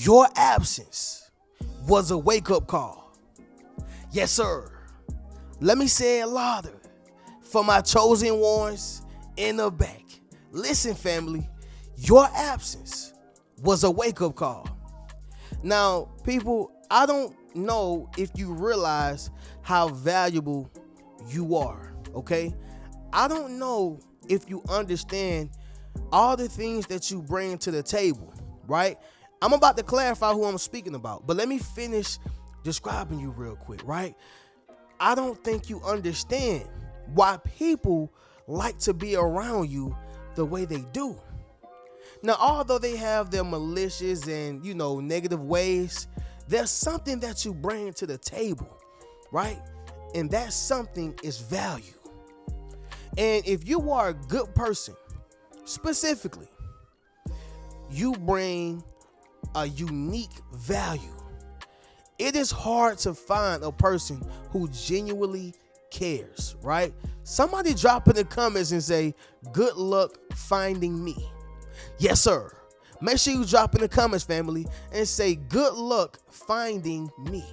Your absence was a wake-up call. Yes, sir. Let me say it louder for my chosen ones in the back. Listen, family, your absence was a wake-up call. Now, people, I don't know if you realize how valuable you are, okay? I don't know if you understand all the things that you bring to the table, right? I'm about to clarify who I'm speaking about, but let me finish describing you real quick, right? I don't think you understand why people like to be around you the way they do. Now, although they have their malicious and, negative ways, there's something that you bring to the table, right? And that something is value. And if you are a good person, specifically, you bring a unique value. It is hard to find a person who genuinely cares, right? Somebody drop in the comments and say, good luck finding me. Yes, sir. Make sure you drop in the comments, family, and say, good luck finding me.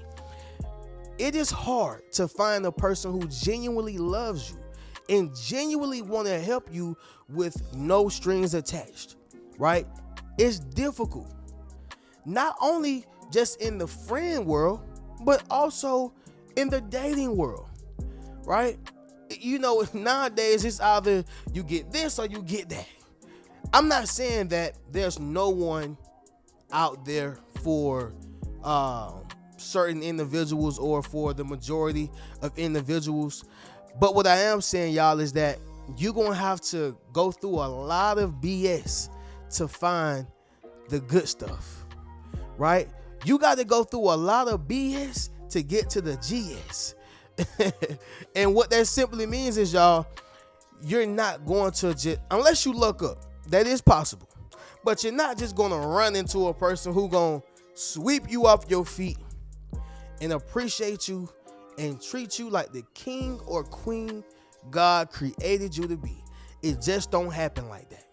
It is hard to find a person who genuinely loves you and genuinely want to help you with no strings attached, right? It's difficult. Not only just in the friend world, but also in the dating world, right? Nowadays it's either you get this or you get that. I'm not saying that there's no one out there for certain individuals or for the majority of individuals, but what I am saying, y'all, is that you're gonna have to go through a lot of BS to find the good stuff, right? You got to go through a lot of BS to get to the GS. And what that simply means is, y'all, you're not going to just, unless you look up, that is possible, but you're not just going to run into a person who going to sweep you off your feet and appreciate you and treat you like the king or queen God created you to be. It just don't happen like that.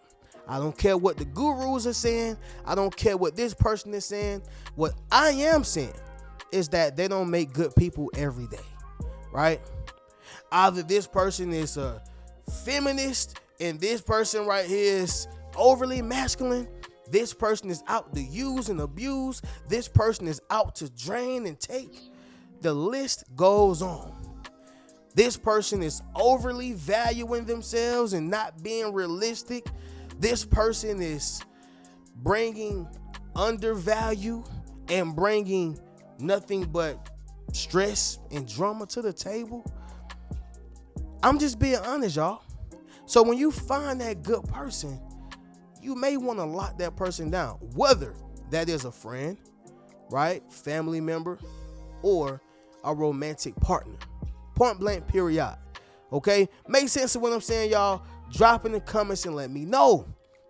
I don't care what the gurus are saying. I don't care what this person is saying. What I am saying is that they don't make good people every day, right? Either this person is a feminist and this person right here is overly masculine. This person is out to use and abuse. This person is out to drain and take. The list goes on. This person is overly valuing themselves and not being realistic. This person is bringing undervalue and bringing nothing but stress and drama to the table. I'm just being honest, y'all. So when you find that good person, you may want to lock that person down, whether that is a friend, right, family member, or a romantic partner. Point blank, period. Okay? Make sense of what I'm saying, y'all? Drop in the comments and let me know.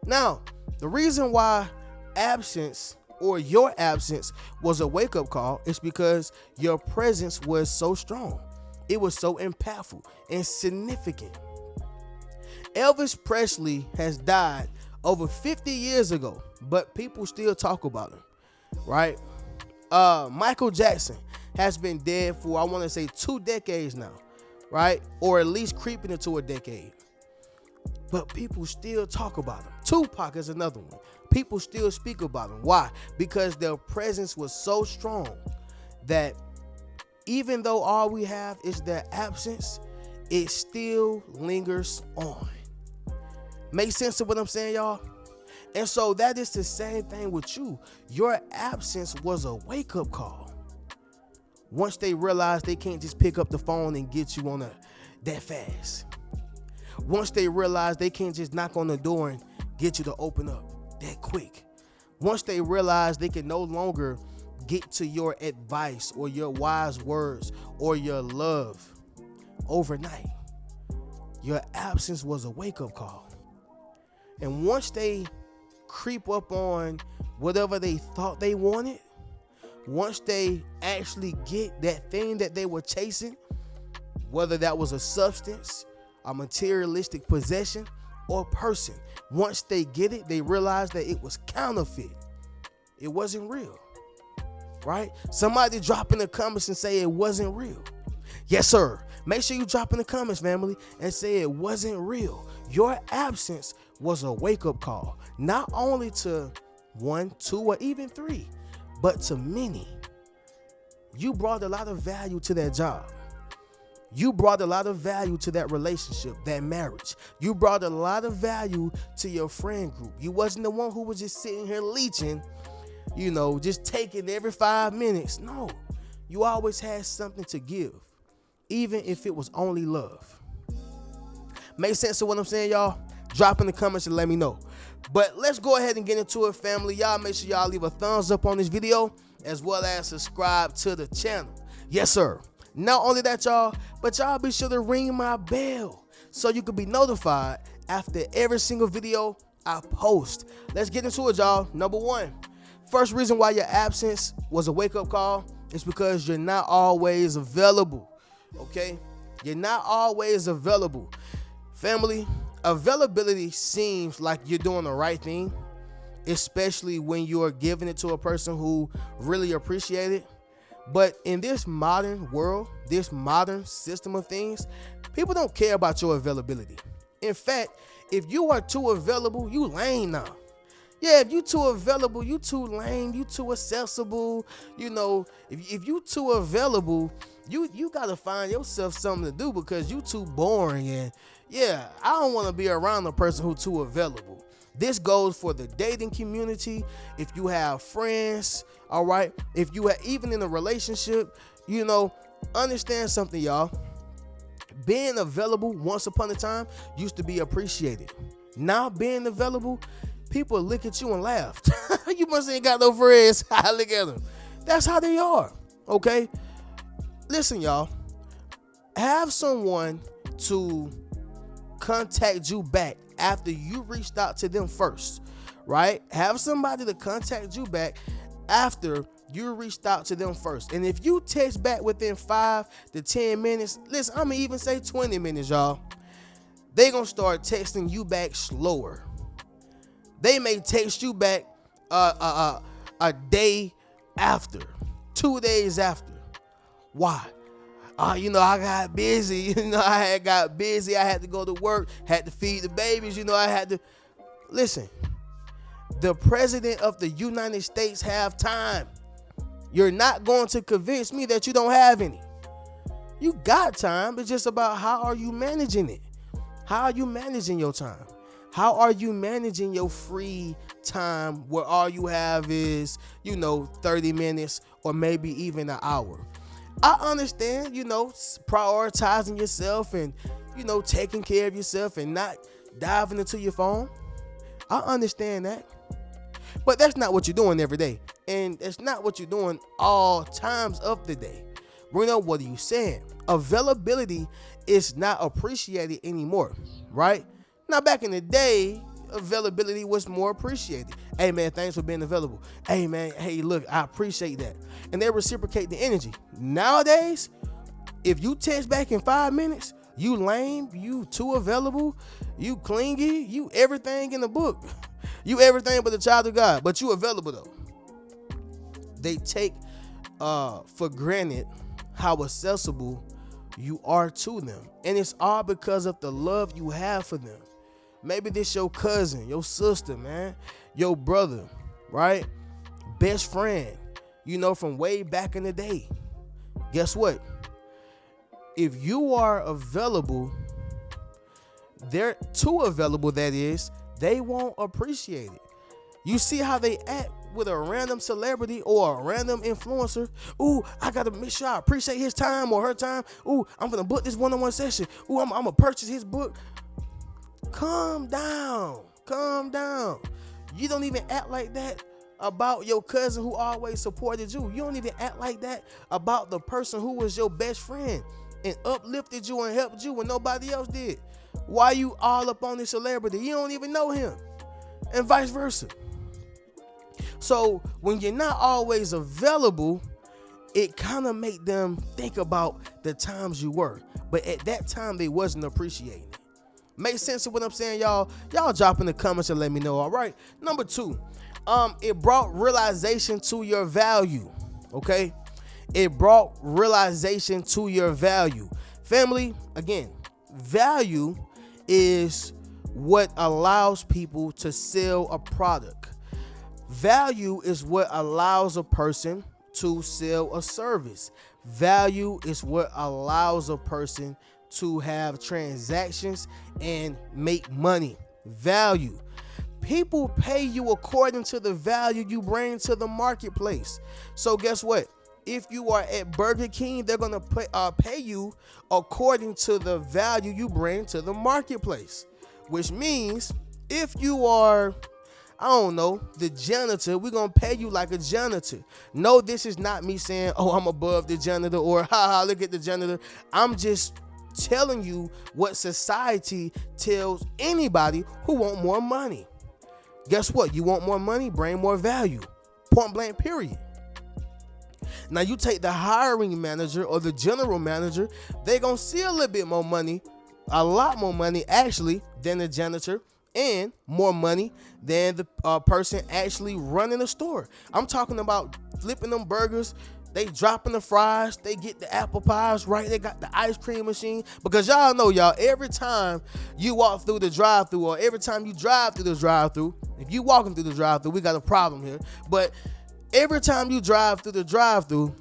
Now, the reason why absence or your absence was a wake-up call is because your presence was so strong. It was so impactful and significant. Elvis Presley has died over 50 years ago, but people still talk about him, right? Michael Jackson has been dead for, I want to say, 2 decades now, right? Or at least creeping into a decade. But people still talk about him. Tupac is another one. People still speak about him. Why? Because their presence was so strong that even though all we have is their absence, it still lingers on. Make sense of what I'm saying, y'all? And so that is the same thing with you. Your absence was a wake-up call. Once they realize they can't just pick up the phone and get you on that fast. Once they realize they can't just knock on the door and get you to open up that quick. Once they realize they can no longer get to your advice or your wise words or your love overnight. Your absence was a wake-up call. And once they creep up on whatever they thought they wanted, once they actually get that thing that they were chasing, whether that was a substance, a materialistic possession, or person, once they get it, they realize that it was counterfeit. it wasn't real, right? Somebody drop in the comments and say it wasn't real. Yes, sir. Make sure you drop in the comments, family, and say it wasn't real. Your absence was a wake-up call, not only to 1, 2, or even 3, but to many. You brought a lot of value to that job. You brought a lot of value to that relationship, that marriage. You brought a lot of value to your friend group. You wasn't the one who was just sitting here leeching, just taking every 5 minutes. No, you always had something to give, even if it was only love. Make sense of what I'm saying, y'all? Drop in the comments and let me know. But let's go ahead and get into it, family. Y'all make sure y'all leave a thumbs up on this video, as well as subscribe to the channel. Yes, sir. Not only that, y'all, but y'all be sure to ring my bell so you can be notified after every single video I post. Let's get into it, y'all. Number 1, first reason why your absence was a wake-up call is because you're not always available, okay? You're not always available. Family, availability seems like you're doing the right thing, especially when you're giving it to a person who really appreciates it. But in this modern world, this modern system of things, people don't care about your availability. In fact, if you are too available, you lame now. Yeah, if you too available, you too lame, you too accessible. If you too available, you gotta find yourself something to do because you too boring. And yeah, I don't want to be around a person who too available. This goes for the dating community. If you have friends, all right, if you are even in a relationship, understand something, y'all. Being available once upon a time used to be appreciated. Now being available, people look at you and laugh. You must ain't got no friends. Look at them. That's how they are, okay? Listen, y'all. Have someone to contact you back after you reached out to them first, right? Have somebody to contact you back after you reached out to them first. And if you text back within 5 to 10 minutes, listen, I'm gonna even say 20 minutes, y'all, they gonna start texting you back slower. They may text you back a day after, 2 days after. Why? I got busy. I got busy. I had to go to work, had to feed the babies. I had to. Listen, the president of the United States have time. You're not going to convince me that you don't have any. You got time. It's just about how are you managing it? How are you managing your time? How are you managing your free time where all you have is, 30 minutes or maybe even an hour? I understand, prioritizing yourself and, taking care of yourself and not diving into your phone. I understand that. But that's not what you're doing every day. And it's not what you're doing all times of the day. What are you saying? Availability is not appreciated anymore, right? Now, back in the day, availability was more appreciated. Hey, man, thanks for being available. Hey, man, hey, look, I appreciate that. And they reciprocate the energy. Nowadays, if you text back in 5 minutes, you lame, you too available, you clingy, you everything in the book. You everything but the child of God, but you available though. They take for granted how accessible you are to them. And it's all because of the love you have for them. Maybe this your cousin, your sister, man, your brother, right? Best friend, from way back in the day. Guess what? If you are available, they're too available, that is, they won't appreciate it. You see how they act with a random celebrity or a random influencer. Ooh, I gotta make sure I appreciate his time or her time. Ooh, I'm gonna book this one-on-one session. Ooh, I'm gonna purchase his book. Calm down. You don't even act like that about your cousin who always supported you. You don't even act like that about the person who was your best friend and uplifted you and helped you when nobody else did. Why you all up on this celebrity? You don't even know him, and vice versa. So when you're not always available, it kind of make them think about the times you were, but at that time they wasn't appreciating it. Make sense of what I'm saying, y'all? Y'all drop in the comments and let me know. All right. Number 2, It brought realization to your value. Okay, it brought realization to your value. Family, again, value is what allows people to sell a product. Value is what allows a person to sell a service. Value is what allows a person to have transactions and make money. Value. People pay you according to the value you bring to the marketplace. So guess what? If you are at Burger King, they're going to pay you according to the value you bring to the marketplace. Which means if you are, I don't know, the janitor, we're going to pay you like a janitor. No, this is not me saying, oh, I'm above the janitor, or haha, look at the janitor. I'm just telling you what society tells anybody who want more money. Guess what? You want more money? Bring more value. Point blank, period. Now you take the hiring manager or the general manager, they're going to see a little bit more money, a lot more money actually, than the janitor, and more money than the person actually running the store. I'm talking about flipping them burgers. They dropping the fries. They get the apple pies, right? They got the ice cream machine. Because y'all know, y'all, every time you walk through the drive-thru, or every time you drive through the drive-thru, if you walking through the drive-thru, we got a problem here. But every time you drive through the drive-thru,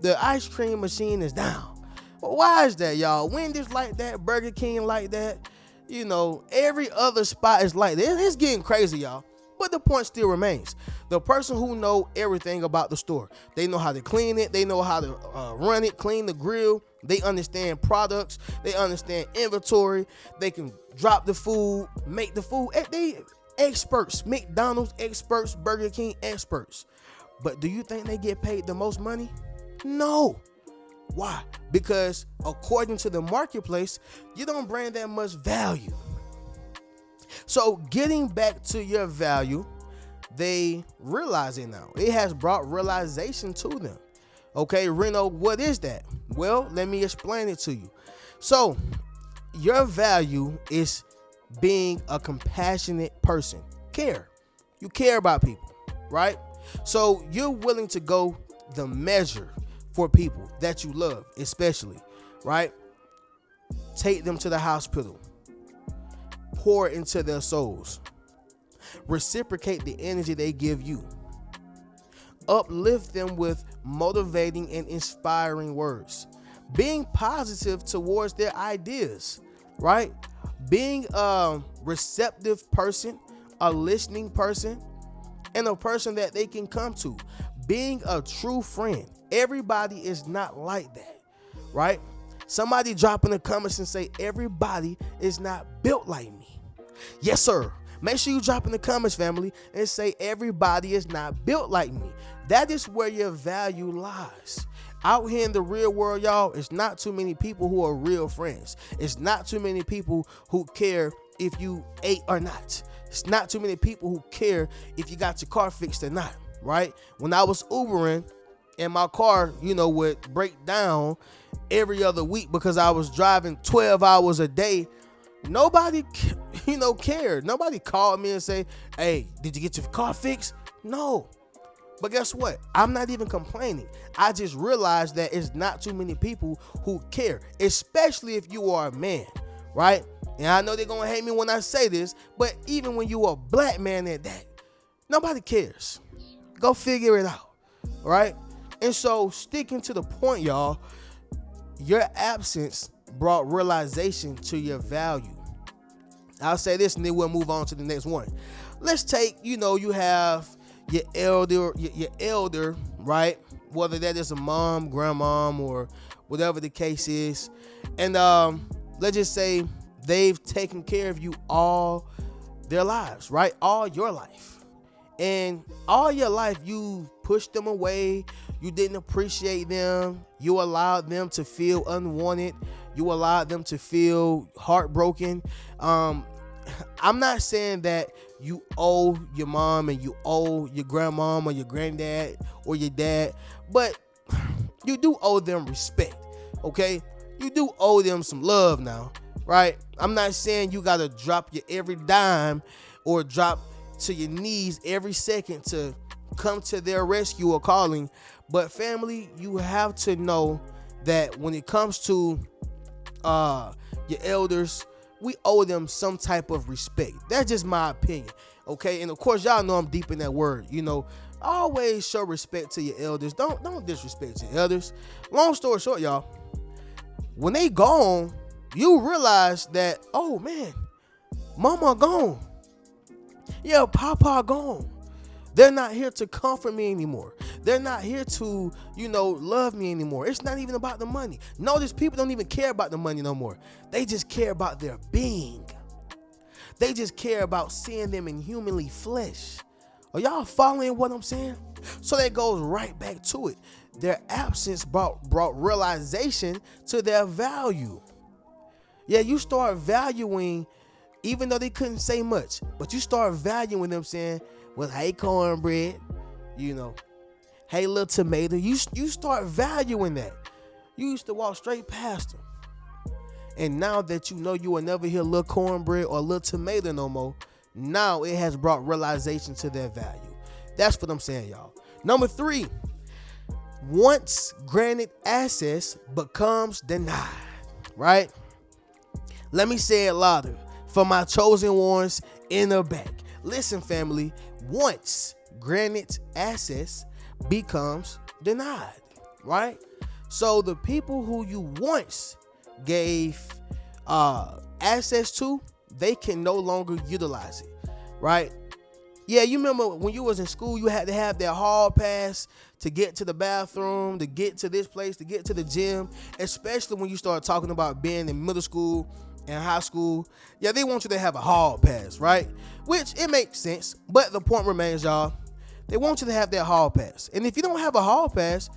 the ice cream machine is down. Well, why is that, y'all? Wendy's like that, Burger King like that. You know, every other spot is like that. It's getting crazy, y'all. But the point still remains. The person who know everything about the store, they know how to clean it. They know how to run it, clean the grill. They understand products. They understand inventory. They can drop the food, make the food. They experts, McDonald's experts, Burger King experts. But do you think they get paid the most money? No. Why? Because according to the marketplace, you don't bring that much value. So getting back to your value, they realize it now. It has brought realization to them. Okay, Reno, what is that? Well, let me explain it to you. So your value is being a compassionate person. Care. You care about people, right? So you're willing to go the measure for people that you love, especially, right? Take them to the hospital. Pour into their souls. Reciprocate the energy they give you. Uplift them with motivating and inspiring words. Being positive towards their ideas, right? Being a receptive person, a listening person, and a person that they can come to. Being a true friend. Everybody is not like that, right? Somebody drop in the comments and say, everybody is not built like me. Yes, sir. Make sure you drop in the comments, family, and say, everybody is not built like me. That is where your value lies. Out here in the real world, y'all, it's not too many people who are real friends. It's not too many people who care if you ate or not. It's not too many people who care if you got your car fixed or not, right? When I was Ubering, and my car, would break down every other week because I was driving 12 hours a day, nobody, cared. Nobody called me and say, hey, did you get your car fixed? No. But guess what? I'm not even complaining. I just realized that it's not too many people who care, especially if you are a man, right? And I know they're going to hate me when I say this, but even when you're a black man at that, nobody cares. Go figure it out, right? And so, sticking to the point, y'all, your absence brought realization to your value. I'll say this and then we'll move on to the next one. Let's take, you have your elder, right? Whether that is a mom, grandmom, or whatever the case is. And let's just say they've taken care of you all their lives, right? All your life. And all your life, you pushed them away. You didn't appreciate them. You allowed them to feel unwanted. You allowed them to feel heartbroken. I'm not saying that you owe your mom and you owe your grandmom or your granddad or your dad, but you do owe them respect, okay? You do owe them some love now, right? I'm not saying you got to drop your every dime or drop to your knees every second to come to their rescue or calling. But family, you have to know that when it comes to your elders, we owe them some type of respect. That's just my opinion. Okay, and of course, y'all know I'm deep in that word. Always show respect to your elders. Don't disrespect your elders. Long story short, y'all, when they gone, you realize that, oh man, mama gone. Yeah, papa gone. They're not here to comfort me anymore. They're not here to, love me anymore. It's not even about the money. Notice people don't even care about the money no more. They just care about their being. They just care about seeing them in humanly flesh. Are y'all following what I'm saying? So that goes right back to it. Their absence brought realization to their value. Yeah, you start valuing, even though they couldn't say much, but you start valuing them saying, well, hey, cornbread, hey, little tomato. You start valuing that. You used to walk straight past them. And now that you will never hear little cornbread or little tomato no more, now it has brought realization to their value. That's what I'm saying, y'all. Number 3, once granted access becomes denied, right? Let me say it louder for my chosen ones in the back. Listen, family, once granted access becomes denied, right? So the people who you once gave access to, they can no longer utilize it, right? Yeah, you remember when you was in school, you had to have that hall pass to get to the bathroom, to get to this place, to get to the gym, especially when you start talking about being in middle school and high school. Yeah, they want you to have a hall pass, right? Which it makes sense, but the point remains, y'all, they want you to have that hall pass. And if you don't have a hall pass,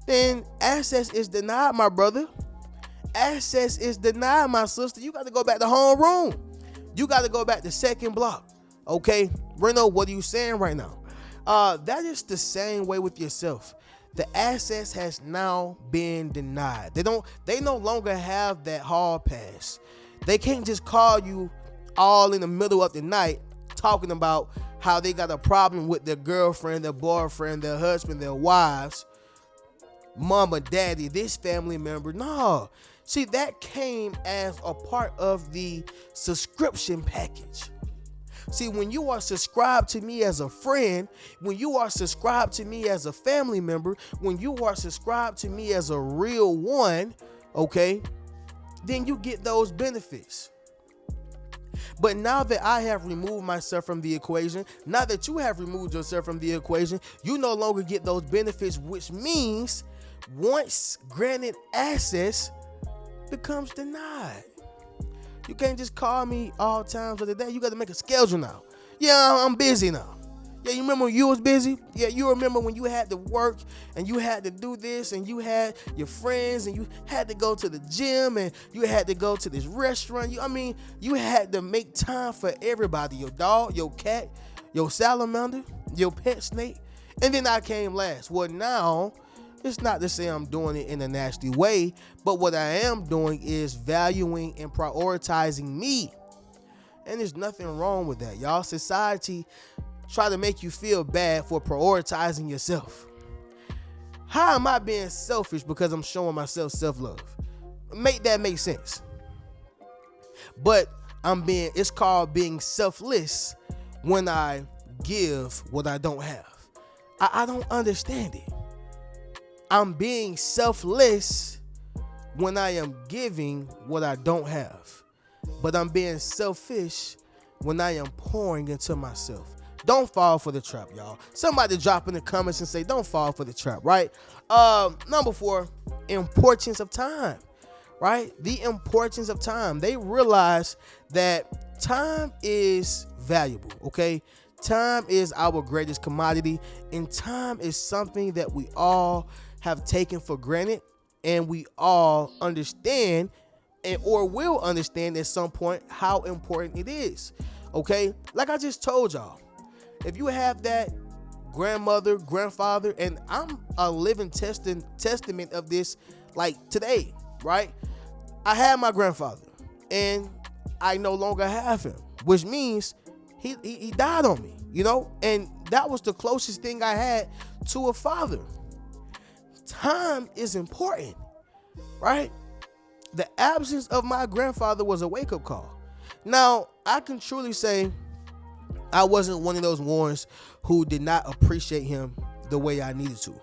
then access is denied, my brother. Access is denied, my sister. You got to go back to homeroom. You got to go back to second block. Okay, Reno, what are you saying right now? That is the same way with yourself. The access has now been denied. They no longer have that hall pass. They can't just call you all in the middle of the night talking about how they got a problem with their girlfriend, their boyfriend, their husband, their wives, mama, daddy, this family member. No. See, that came as a part of the subscription package. See, when you are subscribed to me as a friend, when you are subscribed to me as a family member, when you are subscribed to me as a real one, okay, then you get those benefits. But now that I have removed myself from the equation, now that you have removed yourself from the equation, you no longer get those benefits, which means once granted access becomes denied. You can't just call me all times of the day. You got to make a schedule now. Yeah, I'm busy now. Yeah, you remember when you was busy? Yeah, you remember when you had to work and you had to do this and you had your friends and you had to go to the gym and you had to go to this restaurant. You had to make time for everybody. Your dog, your cat, your salamander, your pet snake. And then I came last. Well, now, it's not to say I'm doing it in a nasty way, but what I am doing is valuing and prioritizing me. And there's nothing wrong with that, y'all. Society try to make you feel bad for prioritizing yourself. How am I being selfish because I'm showing myself self-love? Make that make sense. But it's called being selfless when I give what I don't have. I don't understand it. I'm being selfless when I am giving what I don't have. But I'm being selfish when I am pouring into myself. Don't fall for the trap, y'all. Somebody drop in the comments and say, don't fall for the trap, right? Number 4, importance of time, right? The importance of time. They realize that time is valuable, okay? Time is our greatest commodity, and time is something that we all have taken for granted, and we all understand or will understand at some point how important it is. Okay, like I just told y'all, if you have that grandmother, grandfather, and I'm a living testament of this, like today, right? I had my grandfather and I no longer have him, which means he died on me. and that was the closest thing I had to a father. Time is important, right? The absence of my grandfather was a wake-up call. Now, I can truly say I wasn't one of those ones who did not appreciate him the way I needed to,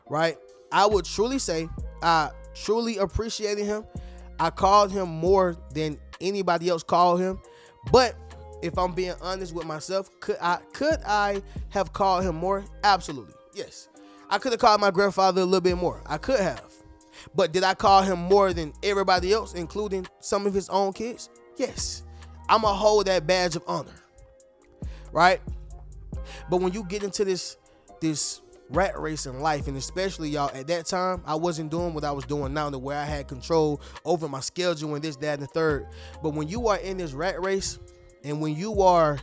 right? I would truly say I truly appreciated him. I called him more than anybody else called him. But if I'm being honest with myself, could I have called him more? Absolutely, yes. I could have called my grandfather a little bit more. I could have. But did I call him more than everybody else, including some of his own kids? Yes. I'm going to hold that badge of honor, right? But when you get into this rat race in life, and especially, y'all, at that time, I wasn't doing what I was doing now, to where I had control over my schedule and this, that, and the third. But when you are in this rat race, and when you are,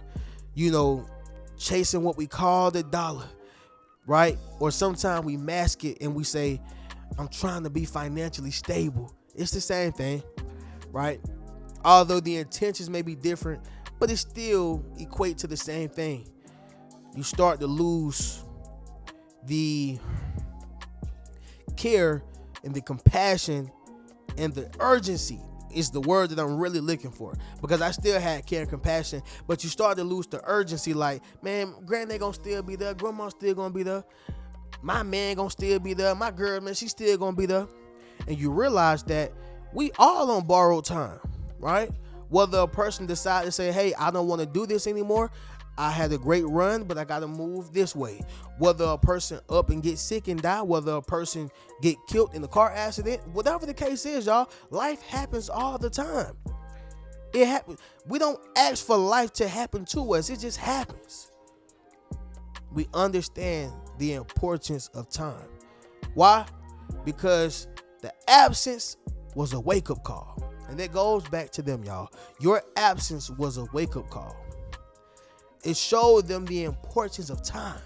chasing what we call the dollar, right? Or sometimes we mask it and we say, I'm trying to be financially stable. It's the same thing, right? Although the intentions may be different, but it still equate to the same thing. You start to lose the care and the compassion and the urgency is the word that I'm really looking for, because I still had care and compassion, but you start to lose the urgency. Like, man, granddad gonna still be there, grandma still gonna be there, my man gonna still be there, my girl, man, she still gonna be there. And you realize that we all on borrowed time, right? Whether a person decide to say, hey, I don't want to do this anymore, I had a great run, but I got to move this way. Whether a person up and get sick and die, whether a person get killed in a car accident, whatever the case is, y'all, life happens all the time. It happens. We don't ask for life to happen to us. It just happens. We understand the importance of time. Why? Because the absence was a wake-up call. And that goes back to them, y'all. Your absence was a wake-up call. It showed them the importance of time.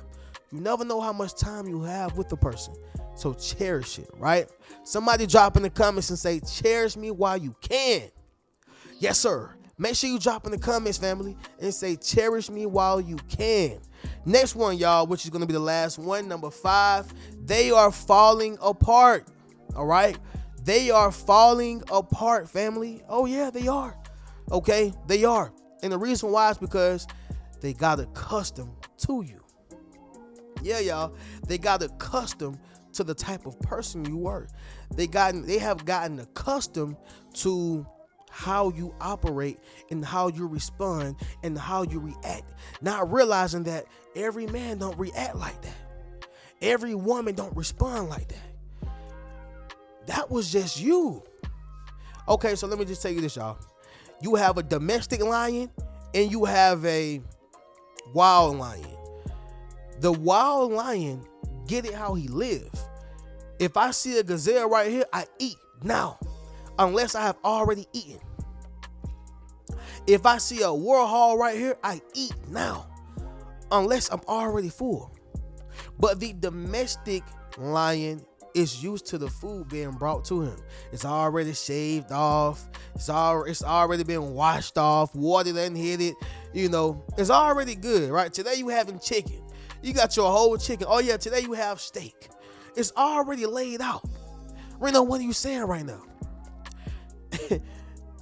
You never know how much time you have with the person. So cherish it, right? Somebody drop in the comments and say, cherish me while you can. Yes, sir. Make sure you drop in the comments, family, and say, cherish me while you can. Next one, y'all, which is going to be the last one, number 5. They are falling apart, all right? They are falling apart, family. Oh, yeah, they are. Okay, they are. And the reason why is because they got accustomed to you. Yeah, y'all. They got accustomed to the type of person you were. They have gotten accustomed to how you operate and how you respond and how you react. Not realizing that every man don't react like that. Every woman don't respond like that. That was just you. Okay, so let me just tell you this, y'all. You have a domestic lion and you have a wild lion. The wild lion get it how he live. If I see a gazelle right here, I eat now, unless I have already eaten. If I see a warhol right here, I eat now, unless I'm already full. But the domestic lion is used to the food being brought to him. It's already shaved off. It's already been washed off. Water done hit it. It's already good, right? Today you having chicken. You got your whole chicken. Oh yeah, today you have steak. It's already laid out. Reno, what are you saying right now?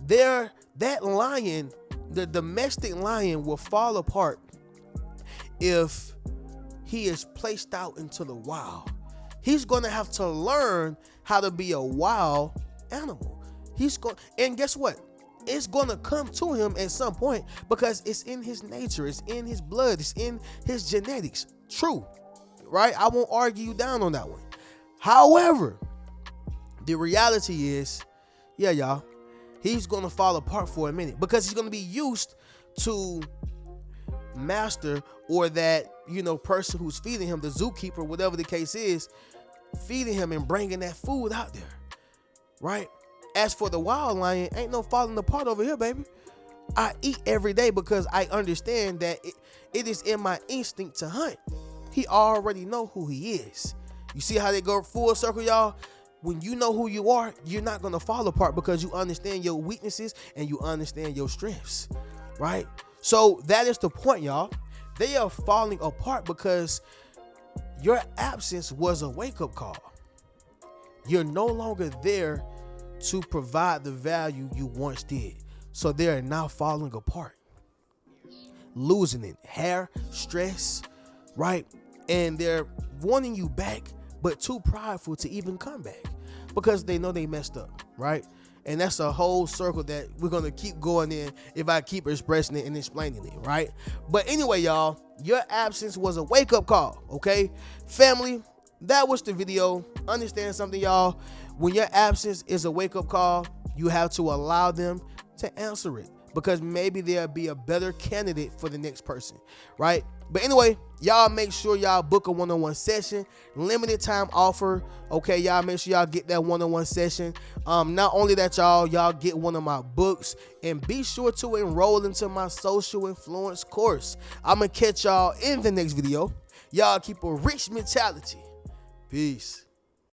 That lion, the domestic lion, will fall apart if he is placed out into the wild. He's going to have to learn how to be a wild animal. And guess what? It's going to come to him at some point because it's in his nature. It's in his blood. It's in his genetics. True, right? I won't argue you down on that one. However, the reality is, yeah, y'all, he's going to fall apart for a minute because he's going to be used to master or that, person who's feeding him, the zookeeper, whatever the case is, feeding him and bringing that food out there, right? As for the wild lion, ain't no falling apart over here, baby. I eat every day because I understand that it is in my instinct to hunt. He already know who he is. You see how they go full circle, y'all? When you know who you are, you're not going to fall apart because you understand your weaknesses and you understand your strengths, right? So that is the point, y'all. they are falling apart because your absence was a wake-up call. You're no longer there to provide the value you once did. So they are now falling apart. Losing it. Hair, stress, right? And they're wanting you back, but too prideful to even come back because they know they messed up, right? And that's a whole circle that we're going to keep going in if I keep expressing it and explaining it, right? But anyway, y'all, your absence was a wake-up call, okay? Family, that was the video. Understand something, y'all. When your absence is a wake-up call, you have to allow them to answer it because maybe they'll be a better candidate for the next person, right? But anyway, y'all make sure y'all book a one-on-one session, limited time offer. Okay, y'all make sure y'all get that one-on-one session. Not only that, y'all get one of my books, and be sure to enroll into my social influence course. I'm gonna catch y'all in the next video. Y'all keep a rich mentality. Peace.